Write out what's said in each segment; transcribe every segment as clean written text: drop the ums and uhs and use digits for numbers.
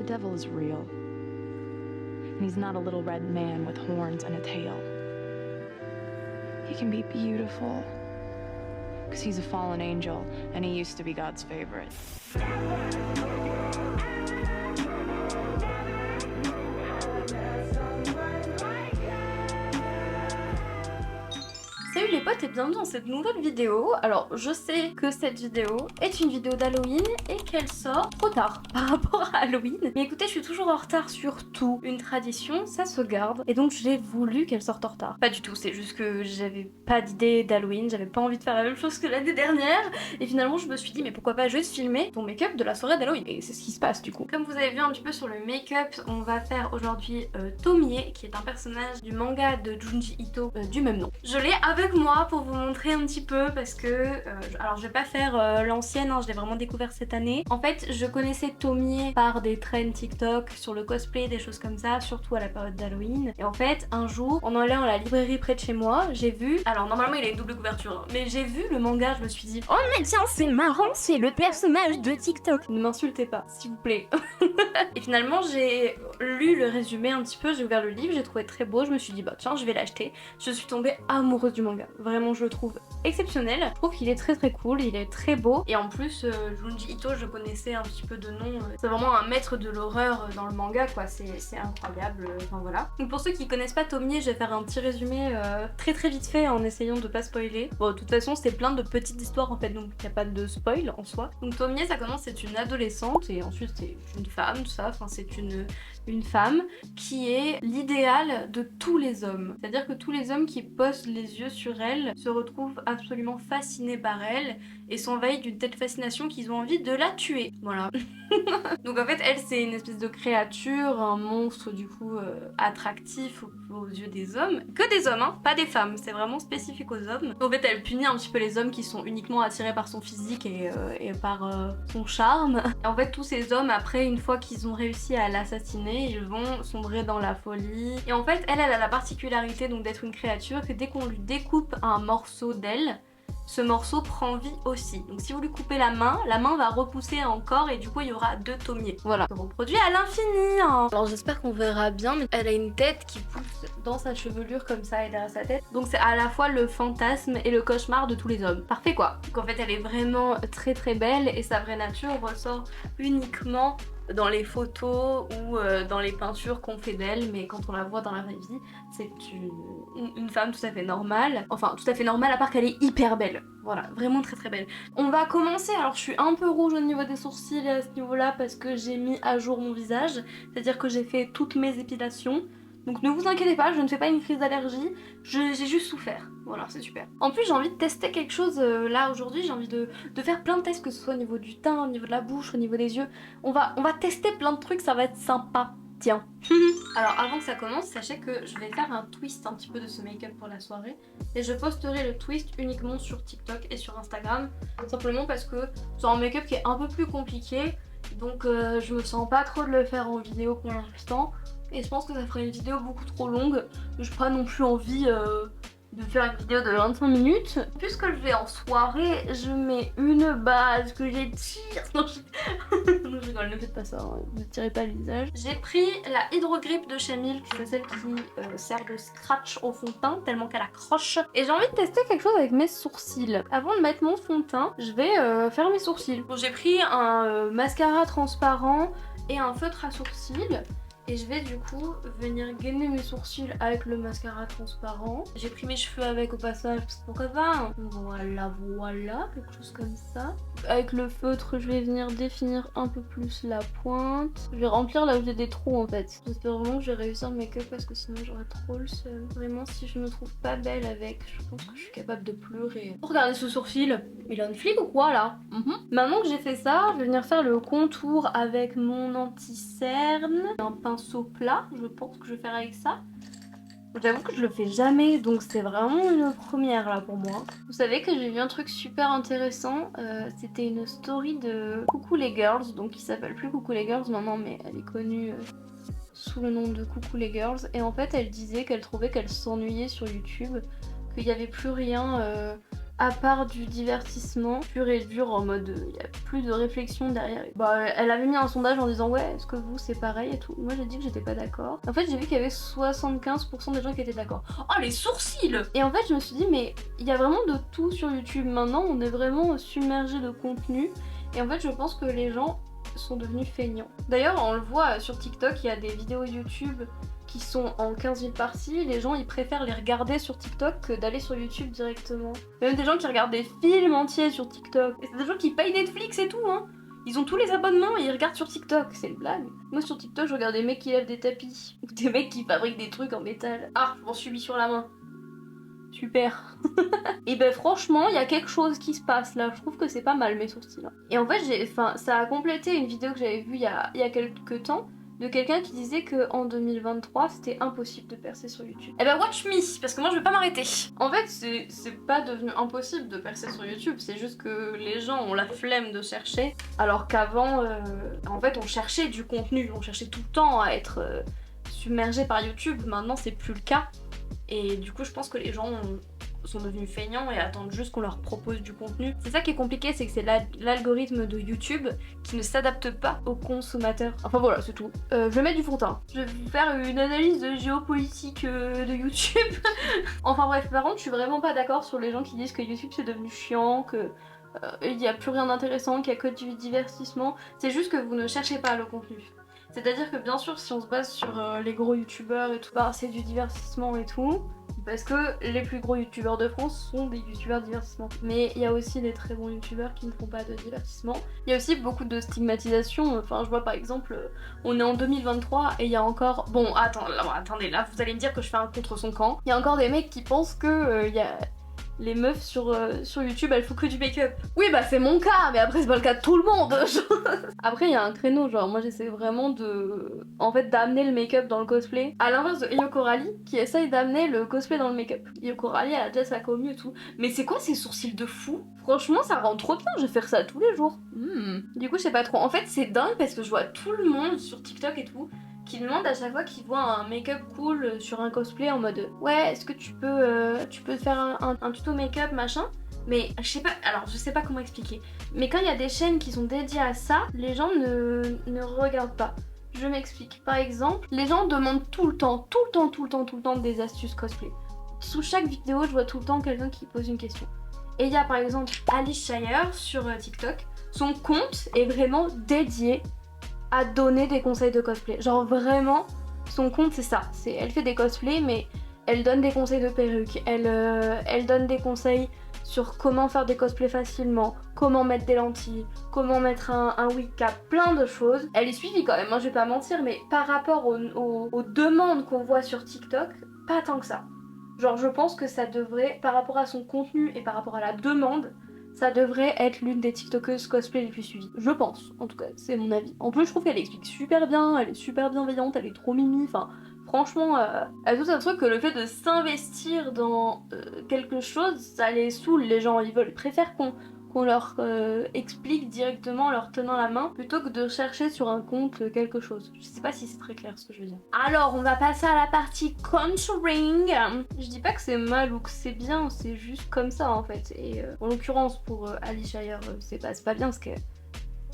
The devil is real. And he's not a little red man with horns and a tail. He can be beautiful. Because he's a fallen angel, and he used to be God's favorite. Salut les potes et bienvenue dans cette nouvelle vidéo. Alors je sais que cette vidéo est une vidéo d'Halloween et qu'elle sort trop tard par rapport à Halloween. Mais écoutez, je suis toujours en retard sur tout. Une tradition, ça se garde. Et donc j'ai voulu qu'elle sorte en retard. Pas du tout, c'est juste que j'avais pas d'idée d'Halloween, j'avais pas envie de faire la même chose que l'année dernière. Et finalement je me suis dit mais pourquoi pas juste filmer ton make-up de la soirée d'Halloween. Et c'est ce qui se passe du coup. Comme vous avez vu un petit peu sur le make-up, on va faire aujourd'hui Tomie, qui est un personnage du manga de Junji Ito du même nom. Je l'ai avec moi pour vous montrer un petit peu parce que alors je vais pas faire l'ancienne, hein, je l'ai vraiment découvert cette année. En fait je connaissais Tomie par des trends TikTok sur le cosplay, des choses comme ça, surtout à la période d'Halloween. Et en fait un jour en allant à la librairie près de chez moi, j'ai vu, alors normalement il a une double couverture, hein, mais j'ai vu le manga, je me suis dit oh mais tiens c'est marrant, c'est le personnage de TikTok. Ne m'insultez pas s'il vous plaît. Et finalement j'ai lu le résumé un petit peu, j'ai ouvert le livre, j'ai trouvé très beau, je me suis dit bah tiens je vais l'acheter. Je suis tombée amoureuse du manga. Vraiment je le trouve exceptionnel. Je trouve qu'il est très cool, il est très beau. Et en plus Junji Ito je connaissais un petit peu de nom. C'est vraiment un maître de l'horreur dans le manga quoi, c'est incroyable. Enfin voilà. Donc pour ceux qui connaissent pas Tomie, je vais faire un petit résumé très vite fait en essayant de pas spoiler. Bon de toute façon c'est plein de petites histoires en fait, donc il n'y a pas de spoil en soi. Donc Tomie ça commence, c'est une adolescente et ensuite c'est une femme, tout ça, enfin c'est une femme qui est l'idéal de tous les hommes. C'est-à-dire que tous les hommes qui posent les yeux sur elle se retrouvent absolument fascinés par elle et s'envahissent d'une telle fascination qu'ils ont envie de la tuer. Voilà. Donc en fait elle c'est une espèce de créature, un monstre du coup attractif aux yeux des hommes. Que des hommes hein, pas des femmes, c'est vraiment spécifique aux hommes. En fait elle punit un petit peu les hommes qui sont uniquement attirés par son physique et par son charme. Et en fait tous ces hommes après une fois qu'ils ont réussi à l'assassiner, ils vont sombrer dans la folie. Et en fait elle a la particularité donc d'être une créature que dès qu'on lui découpe un morceau d'elle, ce morceau prend vie aussi. Donc si vous lui coupez la main va repousser encore et du coup il y aura deux Tomie. Voilà. Elle se reproduit à l'infini. Hein. Alors j'espère qu'on verra bien, mais elle a une tête qui pousse dans sa chevelure comme ça et derrière sa tête. Donc c'est à la fois le fantasme et le cauchemar de tous les hommes. Parfait quoi. Donc en fait elle est vraiment très belle et sa vraie nature ressort uniquement dans les photos ou dans les peintures qu'on fait d'elle, mais quand on la voit dans la vraie vie, c'est une femme tout à fait normale. Enfin, tout à fait normale à part qu'elle est hyper belle. Voilà, vraiment très belle. On va commencer, alors je suis un peu rouge au niveau des sourcils à ce niveau-là parce que j'ai mis à jour mon visage, c'est-à-dire que j'ai fait toutes mes épilations. Donc ne vous inquiétez pas, je ne fais pas une crise d'allergie, j'ai juste souffert. Voilà, c'est super. En plus j'ai envie de tester quelque chose là aujourd'hui, j'ai envie de faire plein de tests, que ce soit au niveau du teint, au niveau de la bouche, au niveau des yeux. On va tester plein de trucs, ça va être sympa. Tiens. Alors avant que ça commence, sachez que je vais faire un twist un petit peu de ce make-up pour la soirée. Et je posterai le twist uniquement sur TikTok et sur Instagram. Simplement parce que c'est un make-up qui est un peu plus compliqué. Donc je me sens pas trop de le faire en vidéo pour l'instant. Et je pense que ça ferait une vidéo beaucoup trop longue. Je n'ai pas non plus envie de faire une vidéo de 25 minutes. Puisque je vais en soirée, je mets une base que j'étire. Non, non, je rigole, ne faites pas ça, hein. Ne tirez pas le visage. J'ai pris la Hydro Grip de chez Milk, c'est celle qui sert de scratch au fond de teint, tellement qu'elle accroche. Et j'ai envie de tester quelque chose avec mes sourcils. Avant de mettre mon fond de teint, je vais faire mes sourcils. Bon, j'ai pris un mascara transparent et un feutre à sourcils. Et je vais du coup venir gainer mes sourcils avec le mascara transparent. J'ai pris mes cheveux avec au passage parce que pourquoi pas. Voilà, quelque chose comme ça. Avec le feutre, je vais venir définir un peu plus la pointe. Je vais remplir là où j'ai des trous en fait. J'espère vraiment que je vais réussir le make-up parce que sinon j'aurais trop le seum. Vraiment, si je me trouve pas belle avec, je pense que je suis capable de pleurer. Regardez ce sourcil, il a une flic ou quoi là? Maintenant que j'ai fait ça, je vais venir faire le contour avec mon anti-cerne. Un pinceau plat, je pense que je vais faire avec ça. J'avoue que je le fais jamais, donc c'est vraiment une première là pour moi. Vous savez que j'ai vu un truc super intéressant, c'était une story de Coucou les Girls, donc qui s'appelle plus Coucou les Girls maintenant, mais elle est connue sous le nom de Coucou les Girls. Et en fait elle disait qu'elle trouvait qu'elle s'ennuyait sur YouTube, qu'il n'y avait plus rien à part du divertissement pur et dur en mode il y a plus de réflexion derrière. Bah elle avait mis un sondage en disant ouais est-ce que vous c'est pareil et tout. Moi j'ai dit que j'étais pas d'accord. En fait j'ai vu qu'il y avait 75% des gens qui étaient d'accord. Oh les sourcils. Et en fait je me suis dit mais il y a vraiment de tout sur YouTube maintenant, on est vraiment submergé de contenu et en fait je pense que les gens sont devenus feignants. D'ailleurs on le voit sur TikTok, il y a des vidéos YouTube qui sont en 15 000 parties, les gens ils préfèrent les regarder sur TikTok que d'aller sur YouTube directement. Même des gens qui regardent des films entiers sur TikTok. Et c'est des gens qui payent Netflix et tout hein. Ils ont tous les abonnements et ils regardent sur TikTok, c'est une blague. Moi sur TikTok je regarde des mecs qui lèvent des tapis, ou des mecs qui fabriquent des trucs en métal. Ah, je m'en suis mis sur la main. Super. Et ben franchement, il y a quelque chose qui se passe là. Je trouve que c'est pas mal mes sourcils. Et en fait, ça a complété une vidéo que j'avais vue il y a quelques temps de quelqu'un qui disait qu'en 2023 c'était impossible de percer sur YouTube. Eh ben watch me, parce que moi je vais pas m'arrêter. En fait c'est pas devenu impossible de percer sur YouTube, c'est juste que les gens ont la flemme de chercher, alors qu'avant en fait on cherchait du contenu, on cherchait tout le temps à être submergé par YouTube, maintenant c'est plus le cas. Et du coup je pense que les gens sont devenus feignants et attendent juste qu'on leur propose du contenu. C'est ça qui est compliqué, c'est que c'est l'algorithme de YouTube qui ne s'adapte pas aux consommateurs. Enfin voilà, c'est tout. Je vais mettre du fond de teint. Je vais vous faire une analyse géopolitique de YouTube. Enfin bref, par contre, je suis vraiment pas d'accord sur les gens qui disent que YouTube c'est devenu chiant, que il n'y a plus rien d'intéressant, qu'il y a que du divertissement. C'est juste que vous ne cherchez pas le contenu. C'est-à-dire que bien sûr, si on se base sur les gros youtubeurs et tout, bah c'est du divertissement et tout. Parce que les plus gros youtubeurs de France sont des youtubeurs divertissement. Mais il y a aussi des très bons youtubeurs qui ne font pas de divertissement. Il y a aussi beaucoup de stigmatisation. Enfin, je vois par exemple, on est en 2023 et il y a encore... Bon, attendez, là, vous allez me dire que je fais un contre son camp. Il y a encore des mecs qui pensent que il y a... les meufs sur YouTube elles font que du make-up. Oui bah c'est mon cas, mais après c'est pas le cas de tout le monde. Après il y a un créneau, genre moi j'essaie vraiment d'amener le make-up dans le cosplay. À l'inverse de Io Coralie qui essaye d'amener le cosplay dans le make-up. Io Coralie elle a déjà sa commu et tout. Mais c'est quoi ces sourcils de fou? Franchement ça rend trop bien, je vais faire ça tous les jours. Du coup je sais pas trop. En fait c'est dingue parce que je vois tout le monde sur TikTok et tout qui demande à chaque fois qu'ils voient un make-up cool sur un cosplay en mode ouais est-ce que tu peux faire un tuto make-up machin, mais je sais pas comment expliquer, mais quand il y a des chaînes qui sont dédiées à ça, les gens ne regardent pas. Je m'explique. Par exemple, les gens demandent tout le temps des astuces cosplay. Sous chaque vidéo je vois tout le temps quelqu'un qui pose une question. Et il y a par exemple Alice Shire sur TikTok, son compte est vraiment dédié à donner des conseils de cosplay. Genre vraiment, son compte c'est ça. Elle fait des cosplays mais elle donne des conseils de perruques. Elle donne des conseils sur comment faire des cosplays facilement, comment mettre des lentilles, comment mettre un wig cap, plein de choses. Elle est suivie quand même, hein, je vais pas mentir, mais par rapport aux demandes qu'on voit sur TikTok, pas tant que ça. Genre je pense que ça devrait, par rapport à son contenu et par rapport à la demande, ça devrait être l'une des tiktokeuses cosplay les plus suivies. Je pense, en tout cas, c'est mon avis. En plus, je trouve qu'elle explique super bien, elle est super bienveillante, elle est trop mimi, enfin... Franchement, elle a tout un truc que le fait de s'investir dans quelque chose, ça les saoule les gens. Ils préfèrent qu'on leur explique directement en leur tenant la main plutôt que de chercher sur un compte quelque chose. Je sais pas si c'est très clair ce que je veux dire. Alors, on va passer à la partie contouring. Je dis pas que c'est mal ou que c'est bien, c'est juste comme ça en fait. Et en l'occurrence pour Alice Shire, c'est pas bien parce que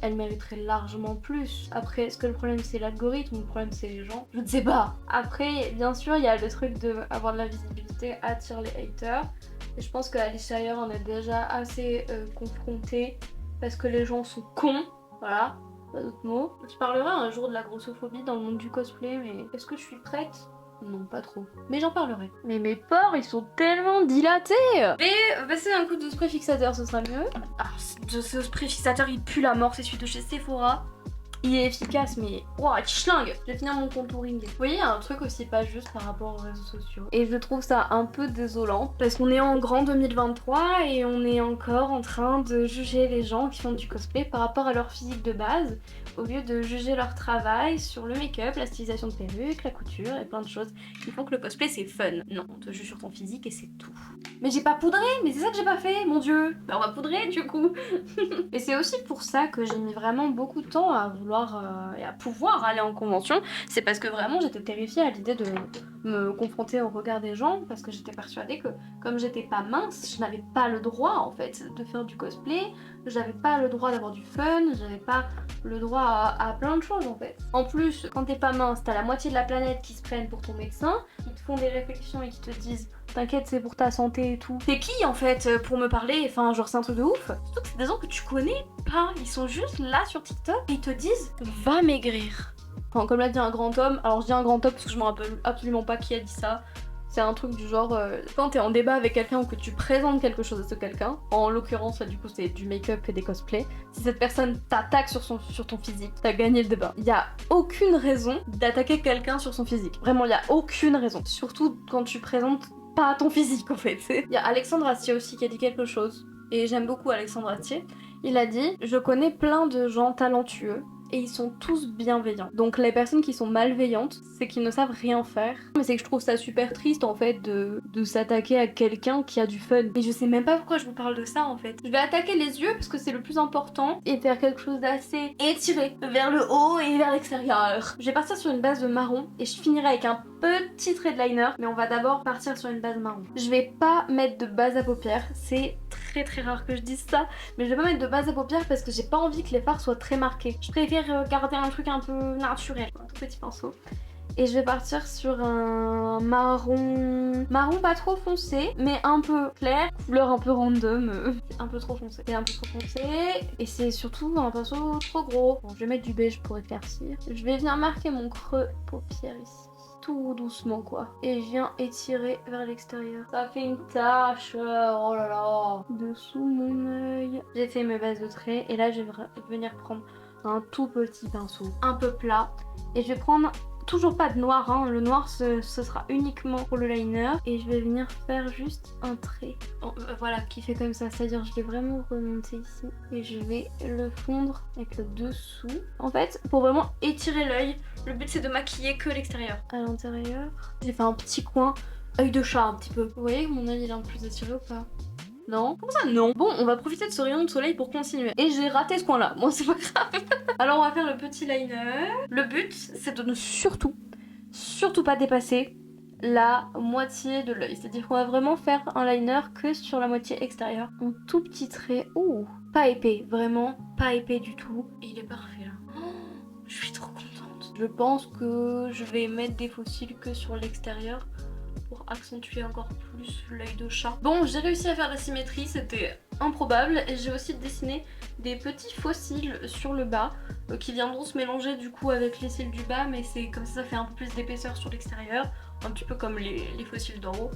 elle mériterait largement plus. Après, est-ce que le problème c'est l'algorithme ou le problème c'est les gens? Je ne sais pas. Après, bien sûr, il y a le truc de avoir de la visibilité attire les haters. Et je pense que Alice Shire en est déjà assez confrontée parce que les gens sont cons. Voilà, pas d'autre mot. Je parlerai un jour de la grossophobie dans le monde du cosplay, mais est-ce que je suis prête? Non, pas trop. Mais j'en parlerai. Mais mes pores, ils sont tellement dilatés. Mais passer un coup de spray fixateur, ce sera mieux. Ah, ce spray fixateur, il pue la mort. C'est celui de chez Sephora. Il est efficace, mais... Ouah, il schlingue. Je vais finir mon contouring. Vous voyez, il y a un truc aussi pas juste par rapport aux réseaux sociaux. Et je trouve ça un peu désolant. Parce qu'on est en grand 2023 et on est encore en train de juger les gens qui font du cosplay par rapport à leur physique de base, au lieu de juger leur travail sur le make-up, la stylisation de perruque, la couture et plein de choses qui font que le cosplay c'est fun. Non, on te juge sur ton physique et c'est tout. Mais j'ai pas poudré, mais c'est ça que j'ai pas fait, mon dieu. Bah on va poudrer du coup. Et c'est aussi pour ça que j'ai mis vraiment beaucoup de temps à vouloir et à pouvoir aller en convention. C'est parce que vraiment j'étais terrifiée à l'idée de me confronter au regard des gens, parce que j'étais persuadée que comme j'étais pas mince, je n'avais pas le droit en fait de faire du cosplay, j'avais pas le droit d'avoir du fun, j'avais pas le droit à plein de choses en fait. En plus, quand t'es pas mince, t'as la moitié de la planète qui se prennent pour ton médecin, qui te font des réflexions et qui te disent t'inquiète, c'est pour ta santé et tout. T'es qui en fait pour me parler? Enfin, genre c'est un truc de ouf. Surtout que c'est des gens que tu connais pas, ils sont juste là sur TikTok et ils te disent va maigrir. Enfin, comme l'a dit un grand homme, alors je dis un grand homme parce que je me rappelle absolument pas qui a dit ça. C'est un truc du genre, quand t'es en débat avec quelqu'un ou que tu présentes quelque chose à ce quelqu'un, en l'occurrence là du coup c'est du make-up et des cosplays, si cette personne t'attaque sur ton physique, t'as gagné le débat. Y a aucune raison d'attaquer quelqu'un sur son physique. Vraiment, y a aucune raison. Surtout quand tu présentes pas ton physique en fait. Y a Alexandre Astier aussi qui a dit quelque chose, et j'aime beaucoup Alexandre Astier. Il a dit, je connais plein de gens talentueux, et ils sont tous bienveillants. Donc les personnes qui sont malveillantes, c'est qu'ils ne savent rien faire. Mais c'est que je trouve ça super triste en fait de s'attaquer à quelqu'un qui a du fun. Et je sais même pas pourquoi je vous parle de ça en fait. Je vais attaquer les yeux parce que c'est le plus important et faire quelque chose d'assez étiré vers le haut et vers l'extérieur. Je vais partir sur une base de marron et je finirai avec un petit trait de liner, mais on va d'abord partir sur une base marron. Je vais pas mettre de base à paupières, c'est très rare que je dise ça, mais je vais pas mettre de base à paupières parce que j'ai pas envie que les fards soient très marqués. Je préfère garder un truc un peu naturel, un tout petit pinceau. Et je vais partir sur un marron pas trop foncé, mais un peu clair, couleur un peu random, un peu trop foncé. C'est un peu trop foncé, et c'est surtout un pinceau trop gros. Bon, je vais mettre du beige pour éclaircir. Je vais venir marquer mon creux paupière ici. Tout doucement quoi. Et je viens étirer vers l'extérieur. Ça fait une tache, oh là là, dessous mon œil. J'ai fait mes bases de traits et là je vais venir prendre un tout petit pinceau, un peu plat. Et je vais prendre toujours pas de noir, hein. Le noir ce sera uniquement pour le liner. Et je vais venir faire juste un trait. Bon, voilà, qui fait comme ça, c'est-à-dire je vais vraiment remonter ici. Et je vais le fondre avec le dessous. En fait, pour vraiment étirer l'œil, le but c'est de maquiller que l'extérieur. À l'intérieur, j'ai fait un petit coin, œil de chat un petit peu. Vous voyez que mon œil il est un peu plus étiré ou pas? Non? Comment ça non? Bon, on va profiter de ce rayon de soleil pour continuer. Et j'ai raté ce coin-là, moi c'est pas grave. Alors on va faire le petit liner. Le but c'est de ne surtout pas dépasser la moitié de l'œil. C'est-à-dire qu'on va vraiment faire un liner que sur la moitié extérieure. Un tout petit trait. Ouh, pas épais, vraiment pas épais du tout. Et il est parfait là. Oh, je suis trop contente. Je pense que je vais mettre des faux cils que sur l'extérieur pour accentuer encore plus l'œil de chat. Bon, j'ai réussi à faire la symétrie, c'était improbable. Et j'ai aussi dessiné des petits faux cils sur le bas qui viendront se mélanger du coup avec les cils du bas, mais c'est comme ça fait un peu plus d'épaisseur sur l'extérieur, un petit peu comme les faux cils d'en haut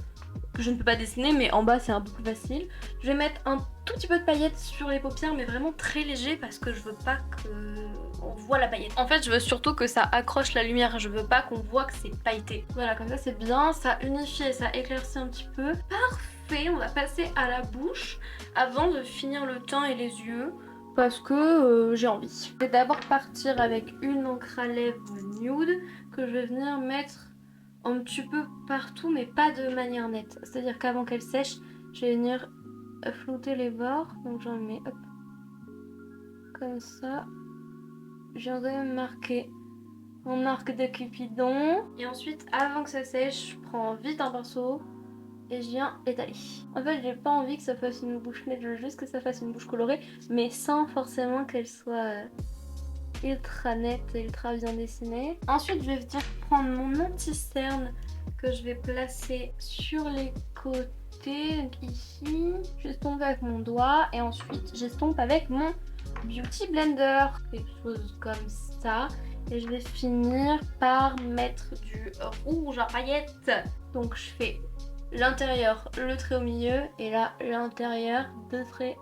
que je ne peux pas dessiner, mais en bas c'est un peu plus facile. Je vais mettre un tout petit peu de paillettes sur les paupières, mais vraiment très léger parce que je veux pas qu'on voit la paillette. En fait, je veux surtout que ça accroche la lumière, je veux pas qu'on voit que c'est pailleté. Voilà, comme ça c'est bien, ça unifie et ça éclaircit un petit peu. Parfait, on va passer à la bouche avant de finir le teint et les yeux. Parce que j'ai envie. Je vais d'abord partir avec une encre à lèvres nude que je vais venir mettre un petit peu partout, mais pas de manière nette. C'est-à-dire qu'avant qu'elle sèche, je vais venir flouter les bords. Donc j'en mets hop, comme ça. Je viendrai marquer mon arc de Cupidon. Et ensuite, avant que ça sèche, je prends vite un pinceau et je viens étaler. En fait, j'ai pas envie que ça fasse une bouche nette, je veux juste que ça fasse une bouche colorée, mais sans forcément qu'elle soit ultra nette et ultra bien dessinée. Ensuite, je vais venir prendre mon anti-cerne que je vais placer sur les côtés, donc ici. J'estompe avec mon doigt et ensuite j'estompe avec mon Beauty Blender, quelque chose comme ça. Et je vais finir par mettre du rouge à paillettes. Donc je fais l'intérieur, le trait au milieu, et là l'intérieur, deux traits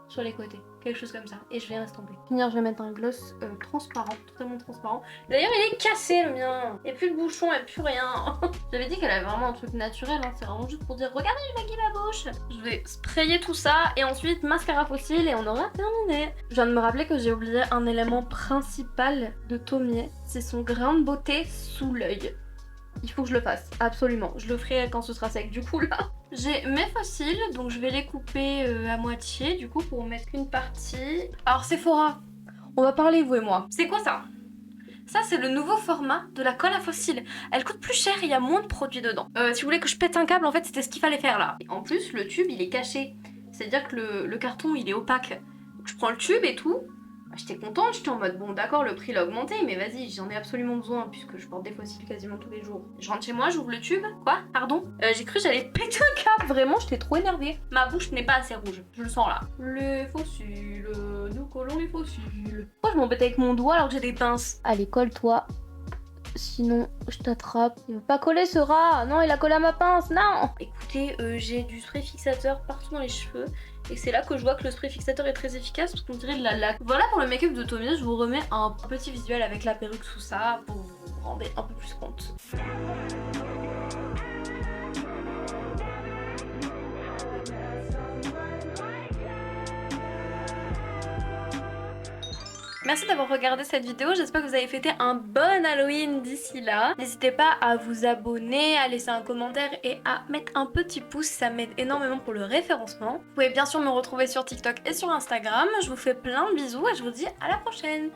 sur les côtés, quelque chose comme ça, et je vais estomper. Pour finir, je vais mettre un gloss transparent, totalement transparent. D'ailleurs il est cassé le mien, et plus de bouchon et plus rien. J'avais dit qu'elle avait vraiment un truc naturel, hein. C'est vraiment juste pour dire regardez je maquille ma bouche. Je vais sprayer tout ça et ensuite mascara fossile et on aura terminé. Je viens de me rappeler que j'ai oublié un élément principal de Tomie, c'est son grain de beauté sous l'œil. Il faut que je le fasse, absolument. Je le ferai quand ce sera sec du coup là. J'ai mes fossiles, donc je vais les couper à moitié du coup pour mettre une partie. Alors Sephora, on va parler vous et moi. C'est quoi ça? Ça c'est le nouveau format de la colle à fossiles. Elle coûte plus cher et il y a moins de produits dedans. Si vous voulez que je pète un câble, en fait c'était ce qu'il fallait faire là. Et en plus le tube il est caché. C'est-à-dire que le carton il est opaque. Donc je prends le tube et tout. J'étais contente, j'étais en mode bon d'accord le prix il a augmenté mais vas-y j'en ai absolument besoin puisque je porte des fossiles quasiment tous les jours. Je rentre chez moi, j'ouvre le tube, quoi? Pardon? J'ai cru que j'allais péter un câble, vraiment j'étais trop énervée. Ma bouche n'est pas assez rouge, je le sens là. Les fossiles, nous collons les fossiles. Pourquoi je m'embête avec mon doigt alors que j'ai des pinces? Allez colle-toi, sinon je t'attrape. Il veut pas coller ce rat, non il a collé à ma pince, non! Écoutez, j'ai du spray fixateur partout dans les cheveux. Et c'est là que je vois que le spray fixateur est très efficace parce qu'on dirait de la laque. Voilà pour le make-up de Tomia, je vous remets un petit visuel avec la perruque sous ça pour vous rendre un peu plus compte. Merci d'avoir regardé cette vidéo, j'espère que vous avez fêté un bon Halloween d'ici là. N'hésitez pas à vous abonner, à laisser un commentaire et à mettre un petit pouce, ça m'aide énormément pour le référencement. Vous pouvez bien sûr me retrouver sur TikTok et sur Instagram. Je vous fais plein de bisous et je vous dis à la prochaine.